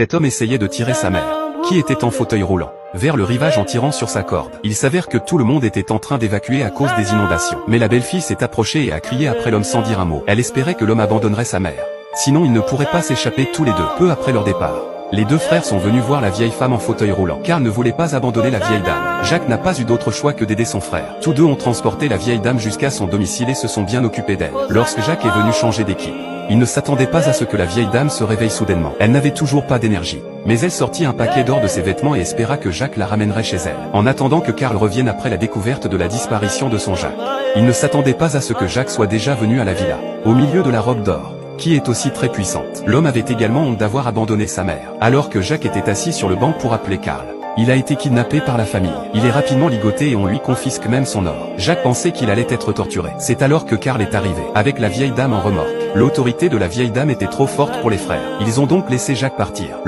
Cet homme essayait de tirer sa mère, qui était en fauteuil roulant, vers le rivage en tirant sur sa corde. Il s'avère que tout le monde était en train d'évacuer à cause des inondations. Mais la belle-fille s'est approchée et a crié après l'homme sans dire un mot. Elle espérait que l'homme abandonnerait sa mère. Sinon ils ne pourraient pas s'échapper tous les deux. Peu après leur départ, les deux frères sont venus voir la vieille femme en fauteuil roulant, car ne voulaient pas abandonner la vieille dame. Jacques n'a pas eu d'autre choix que d'aider son frère. Tous deux ont transporté la vieille dame jusqu'à son domicile et se sont bien occupés d'elle. Lorsque Jacques est venu changer d'équipe, il ne s'attendait pas à ce que la vieille dame se réveille soudainement. Elle n'avait toujours pas d'énergie. Mais elle sortit un paquet d'or de ses vêtements et espéra que Jacques la ramènerait chez elle. En attendant que Karl revienne après la découverte de la disparition de son Jacques, il ne s'attendait pas à ce que Jacques soit déjà venu à la villa, au milieu de la robe d'or, qui est aussi très puissante. L'homme avait également honte d'avoir abandonné sa mère. Alors que Jacques était assis sur le banc pour appeler Karl, il a été kidnappé par la famille. Il est rapidement ligoté et on lui confisque même son or. Jacques pensait qu'il allait être torturé. C'est alors que Karl est arrivé, avec la vieille dame en remorque. L'autorité de la vieille dame était trop forte pour les frères. Ils ont donc laissé Jacques partir.